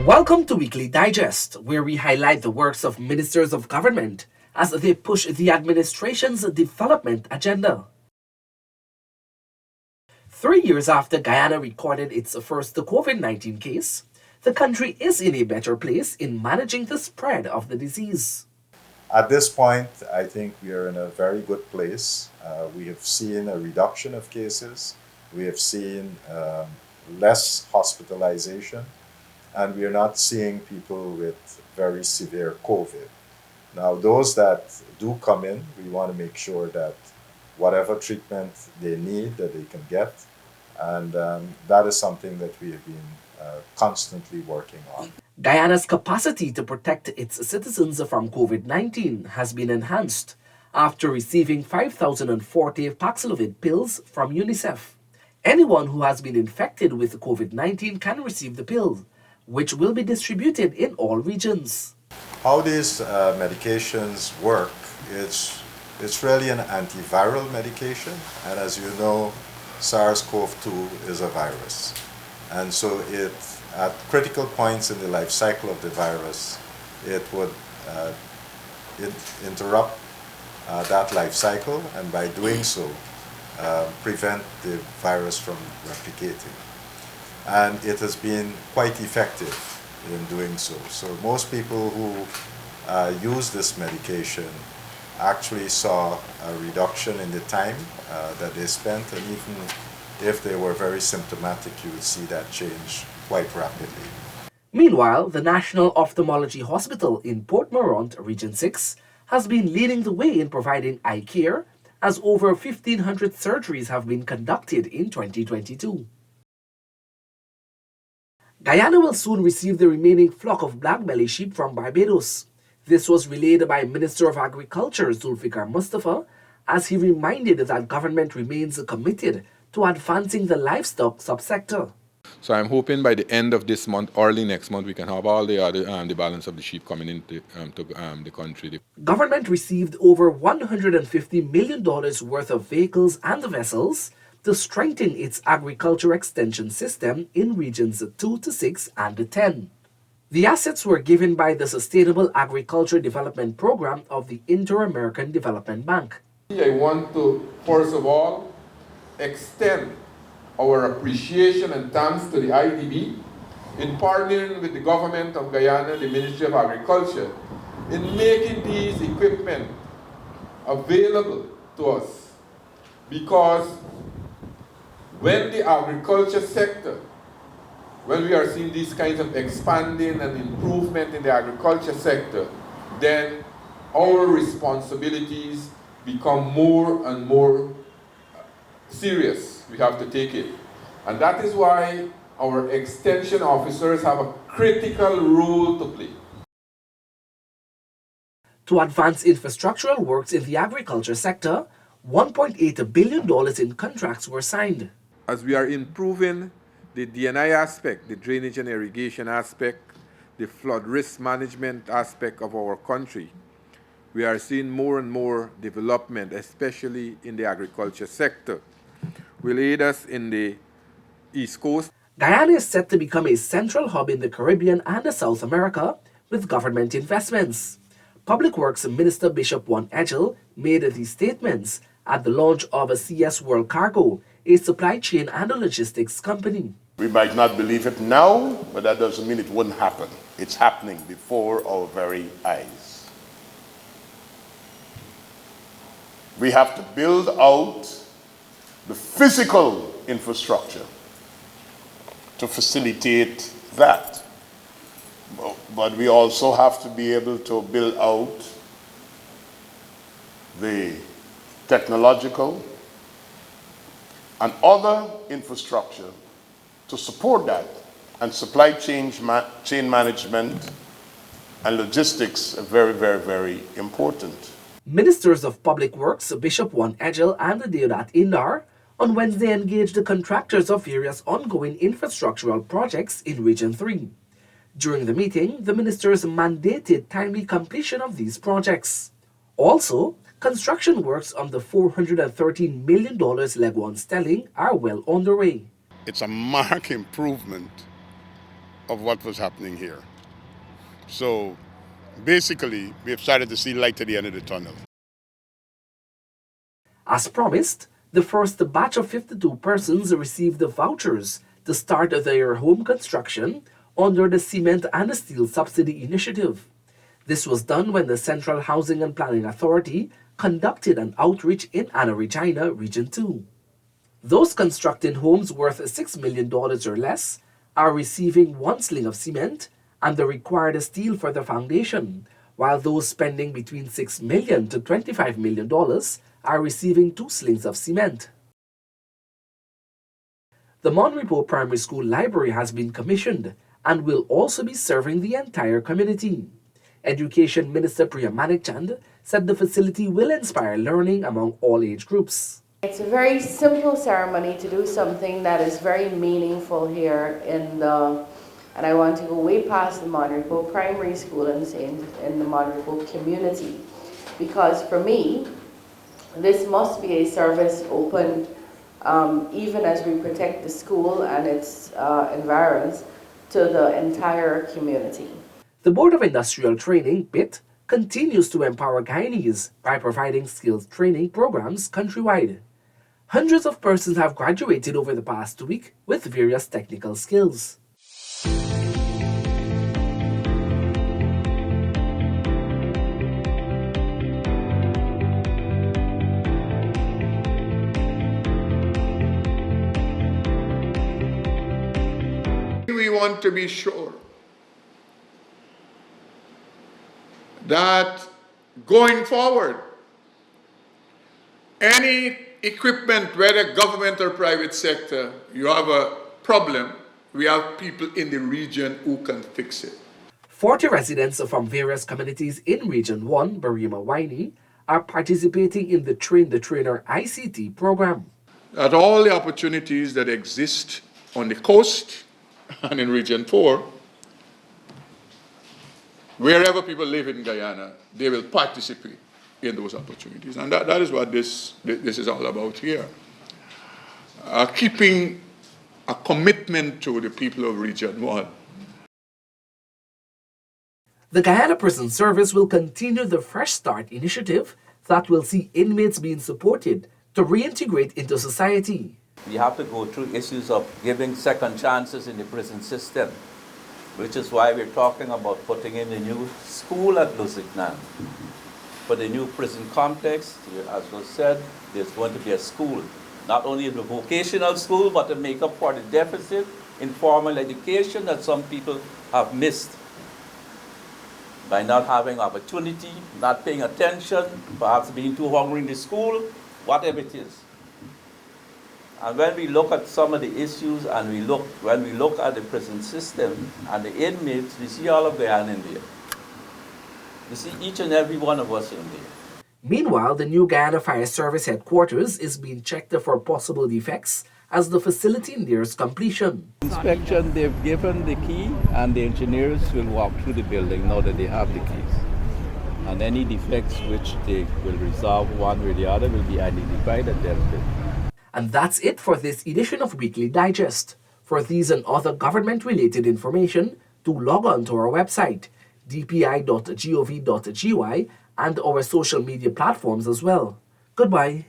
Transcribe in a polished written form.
Welcome to Weekly Digest, where we highlight the works of ministers of government as they push the administration's development agenda. 3 years after Guyana recorded its first COVID 19 case, the country is in a better place in managing the spread of the disease. At this point, I think we are in a very good place. We have seen a reduction of cases. We have seen less hospitalization, and we are not seeing people with very severe COVID. Now, those that do come in, we want to make sure that whatever treatment they need, that they can get, and that is something that we have been constantly working on. Guyana's capacity to protect its citizens from COVID 19 has been enhanced after receiving 5,040 Paxlovid pills from UNICEF. Anyone who has been infected with COVID 19 can receive the pill, which will be distributed in all regions. How these medications work, it's really an antiviral medication, and as you know, SARS-CoV-2 is a virus. And so at critical points in the life cycle of the virus, it would interrupt that life cycle, and by doing so, prevent the virus from replicating. And it has been quite effective in doing so. So most people who use this medication actually saw a reduction in the time that they spent, and even if they were very symptomatic, you would see that change quite rapidly. Meanwhile, the National Ophthalmology Hospital in Port Morant, Region 6, has been leading the way in providing eye care, as over 1,500 surgeries have been conducted in 2022. Guyana will soon receive the remaining flock of black belly sheep from Barbados. This was relayed by Minister of Agriculture Zulfikar Mustafa, as he reminded that government remains committed to advancing the livestock subsector. So I'm hoping by the end of this month, early next month, we can have all the other the balance of the sheep coming into the country. Government received over $150 million worth of vehicles and vessels to strengthen its agriculture extension system in regions 2 to 6 and 10. The assets were given by the Sustainable Agriculture Development Program of the Inter-American Development Bank. I want to, first of all, extend our appreciation and thanks to the IDB in partnering with the government of Guyana, the Ministry of Agriculture, in making these equipment available to us. Because when the agriculture sector, when we are seeing these kinds of expanding and improvement in the agriculture sector, then our responsibilities become more and more serious. We have to take it. And that is why our extension officers have a critical role to play. To advance infrastructural works in the agriculture sector, $1.8 billion in contracts were signed. As we are improving the D&I aspect, the drainage and irrigation aspect, the flood risk management aspect of our country, we are seeing more and more development, especially in the agriculture sector. Will aid us in the East Coast. Guyana is set to become a central hub in the Caribbean and South America with government investments. Public Works Minister Bishop Juan Edgell made these statements at the launch of a CS World Cargo, a supply chain and a logistics company. We might not believe it now, but that doesn't mean it wouldn't happen. It's happening before our very eyes. We have to build out the physical infrastructure to facilitate that. But we also have to be able to build out the technological and other infrastructure to support that, and supply chain management and logistics are very, very, very important. Ministers of Public Works Bishop Juan Edgell and Deodat Indar on Wednesday engaged the contractors of various ongoing infrastructural projects in Region 3. During the meeting, the ministers mandated timely completion of these projects. Also, construction works on the $413 million Leg 1 Stelling are well underway. It's a marked improvement of what was happening here. So basically, we have started to see light at the end of the tunnel. As promised, the first batch of 52 persons received the vouchers to start their home construction under the Cement and Steel Subsidy Initiative. This was done when the Central Housing and Planning Authority conducted an outreach in Anna Regina, Region 2. Those constructing homes worth $6 million or less are receiving 1 sling of cement and the required steel for the foundation, while those spending between $6 million to $25 million are receiving 2 slings of cement. The Monrepo Primary School Library has been commissioned and will also be serving the entire community. Education Minister Priya Manikchand said the facility will inspire learning among all age groups. It's a very simple ceremony to do something that is very meaningful here and I want to go way past the Monrepo Primary School and say in the Monrepo community, because for me, this must be a service open even as we protect the school and its environs to the entire community. The Board of Industrial Training, BIT, continues to empower Guyanese by providing skills training programs countrywide. Hundreds of persons have graduated over the past week with various technical skills. We want to be sure that going forward, any equipment, whether government or private sector, you have a problem, we have people in the region who can fix it. 40 residents from various communities in Region 1, Barima Waini, are participating in the Train the Trainer ICT program. That all the opportunities that exist on the coast and in Region 4, wherever people live in Guyana, they will participate in those opportunities. And that is what this is all about here. Keeping a commitment to the people of Region 1. The Guyana Prison Service will continue the Fresh Start initiative that will see inmates being supported to reintegrate into society. We have to go through issues of giving second chances in the prison system, which is why we're talking about putting in a new school at Lusignan. For the new prison complex, as was said, there's going to be a school, not only a vocational school, but to make up for the deficit in formal education that some people have missed by not having opportunity, not paying attention, perhaps being too hungry in the school, whatever it is. And when we look at some of the issues and when we look at the prison system and the inmates, we see all of Guyana in there. We see each and every one of us in there. Meanwhile, the new Guyana Fire Service headquarters is being checked for possible defects as the facility nears completion. Inspection, they've given the key and the engineers will walk through the building now that they have the keys. And any defects which they will resolve one way or the other will be identified and dealt with. And that's it for this edition of Weekly Digest. For these and other government-related information, do log on to our website, dpi.gov.gy, and our social media platforms as well. Goodbye.